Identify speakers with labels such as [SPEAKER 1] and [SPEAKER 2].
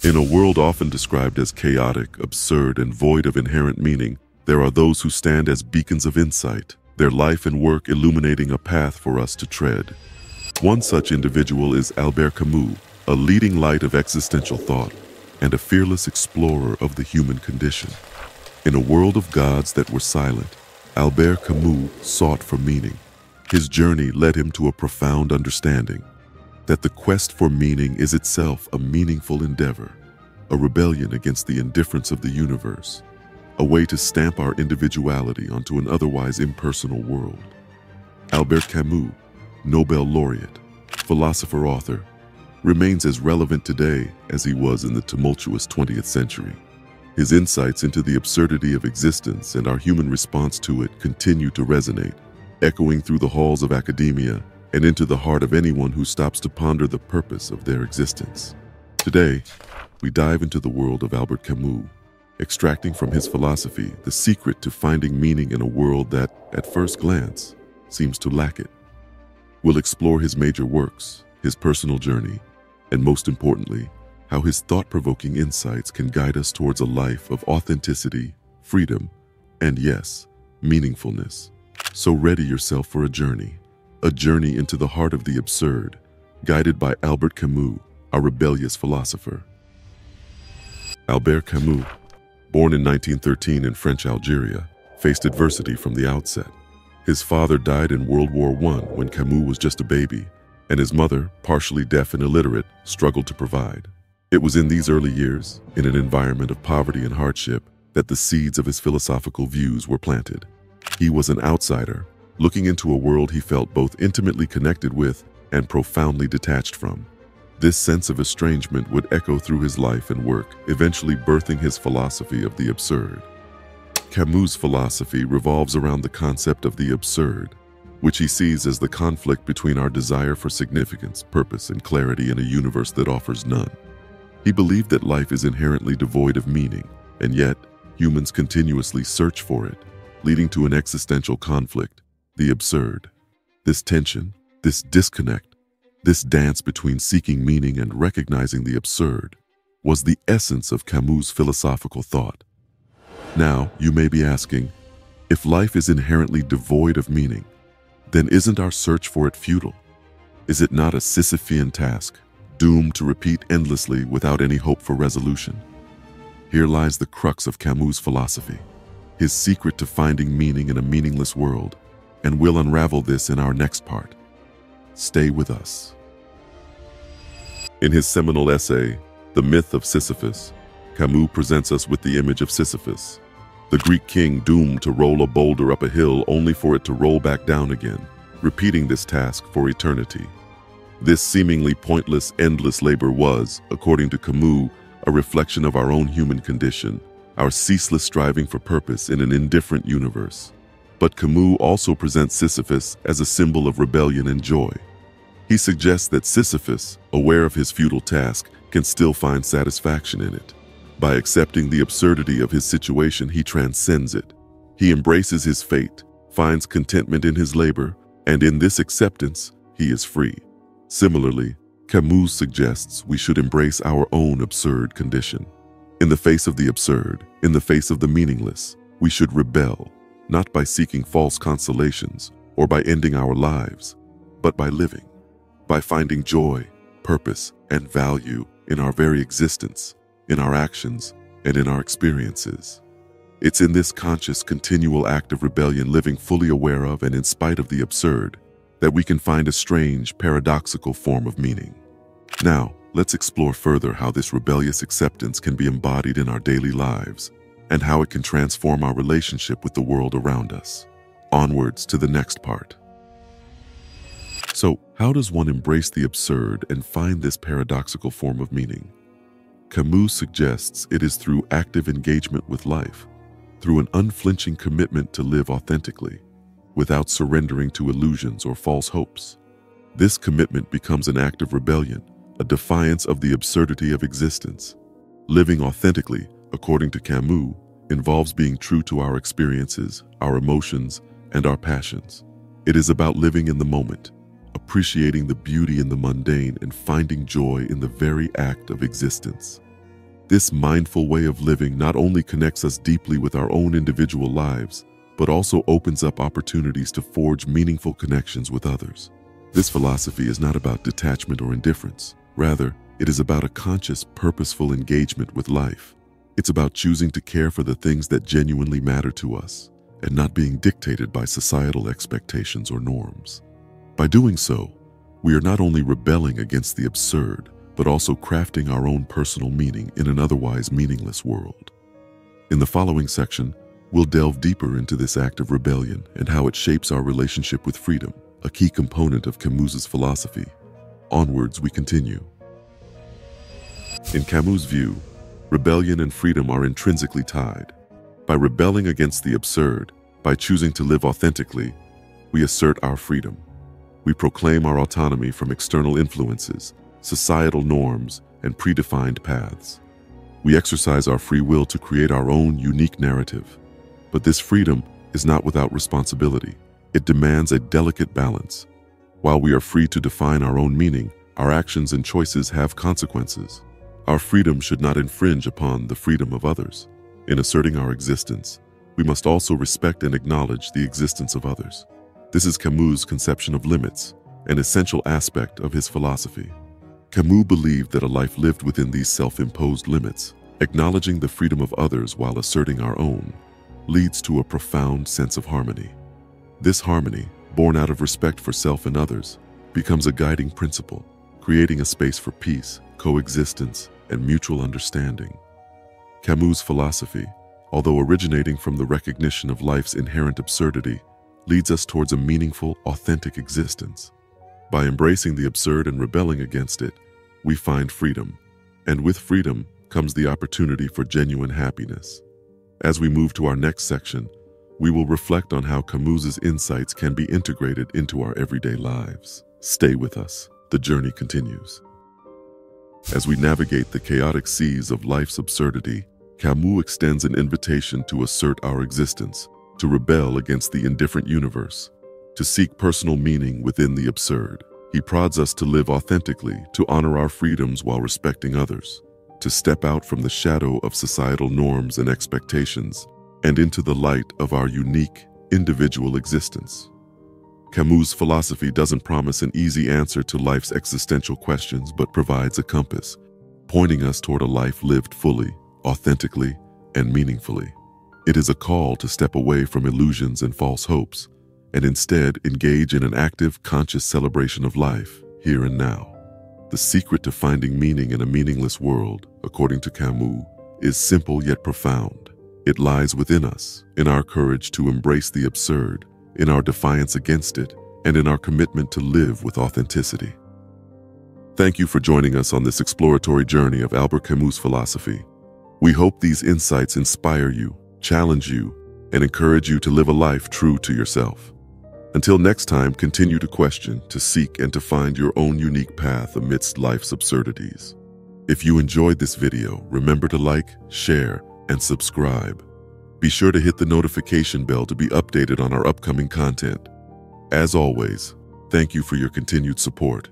[SPEAKER 1] In a world often described as chaotic, absurd, and void of inherent meaning, there are those who stand as beacons of insight, their life and work illuminating a path for us to tread. One such individual is Albert Camus, a leading light of existential thought and a fearless explorer of the human condition. In a world of gods that were silent, Albert Camus sought for meaning. His journey led him to a profound understanding that the quest for meaning is itself a meaningful endeavor, a rebellion against the indifference of the universe, a way to stamp our individuality onto an otherwise impersonal world. Albert Camus, Nobel laureate, philosopher-author, remains as relevant today as he was in the tumultuous 20th century. His insights into the absurdity of existence and our human response to it continue to resonate, echoing through the halls of academia and into the heart of anyone who stops to ponder the purpose of their existence. Today, we dive into the world of Albert Camus, extracting from his philosophy the secret to finding meaning in a world that, at first glance, seems to lack it. We'll explore his major works, his personal journey, and most importantly, how his thought-provoking insights can guide us towards a life of authenticity, freedom, and yes, meaningfulness. So ready yourself for a journey into the heart of the absurd, guided by Albert Camus, a rebellious philosopher. Albert Camus, born in 1913 in French Algeria, faced adversity from the outset. His father died in World War I when Camus was just a baby, and his mother, partially deaf and illiterate, struggled to provide. It was in these early years, in an environment of poverty and hardship, that the seeds of his philosophical views were planted. He was an outsider, looking into a world he felt both intimately connected with and profoundly detached from. This sense of estrangement would echo through his life and work, eventually birthing his philosophy of the absurd. Camus' philosophy revolves around the concept of the absurd, which he sees as the conflict between our desire for significance, purpose, and clarity in a universe that offers none. He believed that life is inherently devoid of meaning, and yet humans continuously search for it, leading to an existential conflict, the absurd. This tension, this disconnect, this dance between seeking meaning and recognizing the absurd was the essence of Camus' philosophical thought. Now, you may be asking, if life is inherently devoid of meaning, then isn't our search for it futile? Is it not a Sisyphean task, doomed to repeat endlessly without any hope for resolution? Here lies the crux of Camus' philosophy, his secret to finding meaning in a meaningless world, and we'll unravel this in our next part. Stay with us. In his seminal essay, The Myth of Sisyphus, Camus presents us with the image of Sisyphus, the Greek king doomed to roll a boulder up a hill only for it to roll back down again, repeating this task for eternity. This seemingly pointless, endless labor was, according to Camus, a reflection of our own human condition, our ceaseless striving for purpose in an indifferent universe. But Camus also presents Sisyphus as a symbol of rebellion and joy. He suggests that Sisyphus, aware of his futile task, can still find satisfaction in it. By accepting the absurdity of his situation, he transcends it. He embraces his fate, finds contentment in his labor, and in this acceptance, he is free. Similarly, Camus suggests we should embrace our own absurd condition. In the face of the absurd, in the face of the meaningless, we should rebel, not by seeking false consolations or by ending our lives, but by living, by finding joy, purpose, and value in our very existence, in our actions, and in our experiences. It's in this conscious, continual act of rebellion, living fully aware of and in spite of the absurd, that we can find a strange, paradoxical form of meaning. Now, let's explore further how this rebellious acceptance can be embodied in our daily lives and how it can transform our relationship with the world around us. Onwards to the next part. So, how does one embrace the absurd and find this paradoxical form of meaning? Camus suggests it is through active engagement with life, through an unflinching commitment to live authentically, without surrendering to illusions or false hopes. This commitment becomes an act of rebellion, a defiance of the absurdity of existence. Living authentically, according to Camus, involves being true to our experiences, our emotions, and our passions. It is about living in the moment, appreciating the beauty in the mundane, and finding joy in the very act of existence. This mindful way of living not only connects us deeply with our own individual lives, but also opens up opportunities to forge meaningful connections with others. This philosophy is not about detachment or indifference. Rather, it is about a conscious, purposeful engagement with life. It's about choosing to care for the things that genuinely matter to us, and not being dictated by societal expectations or norms. By doing so, we are not only rebelling against the absurd, but also crafting our own personal meaning in an otherwise meaningless world. In the following section, we'll delve deeper into this act of rebellion and how it shapes our relationship with freedom, a key component of Camus's philosophy. Onwards we continue. In Camus' view, rebellion and freedom are intrinsically tied. By rebelling against the absurd, by choosing to live authentically, we assert our freedom. We proclaim our autonomy from external influences, societal norms, and predefined paths. We exercise our free will to create our own unique narrative. But this freedom is not without responsibility. It demands a delicate balance. While we are free to define our own meaning, our actions and choices have consequences. Our freedom should not infringe upon the freedom of others. In asserting our existence, we must also respect and acknowledge the existence of others. This is Camus' conception of limits, an essential aspect of his philosophy. Camus believed that a life lived within these self-imposed limits, acknowledging the freedom of others while asserting our own, leads to a profound sense of harmony. This harmony, born out of respect for self and others, becomes a guiding principle, creating a space for peace, coexistence, and mutual understanding. Camus' philosophy, although originating from the recognition of life's inherent absurdity, leads us towards a meaningful, authentic existence. By embracing the absurd and rebelling against it, we find freedom, and with freedom comes the opportunity for genuine happiness. As we move to our next section, we will reflect on how Camus's insights can be integrated into our everyday lives. Stay with us, the journey continues. As we navigate the chaotic seas of life's absurdity, Camus extends an invitation to assert our existence, to rebel against the indifferent universe, to seek personal meaning within the absurd. He prods us to live authentically, to honor our freedoms while respecting others, to step out from the shadow of societal norms and expectations, and into the light of our unique, individual existence. Camus' philosophy doesn't promise an easy answer to life's existential questions, but provides a compass, pointing us toward a life lived fully, authentically, and meaningfully. It is a call to step away from illusions and false hopes, and instead engage in an active, conscious celebration of life, here and now. The secret to finding meaning in a meaningless world, according to Camus, is simple yet profound. It lies within us, in our courage to embrace the absurd, in our defiance against it, and in our commitment to live with authenticity. Thank you for joining us on this exploratory journey of Albert Camus' philosophy. We hope these insights inspire you, challenge you, and encourage you to live a life true to yourself. Until next time, continue to question, to seek, and to find your own unique path amidst life's absurdities. If you enjoyed this video, remember to like, share, and subscribe. Be sure to hit the notification bell to be updated on our upcoming content. As always, thank you for your continued support.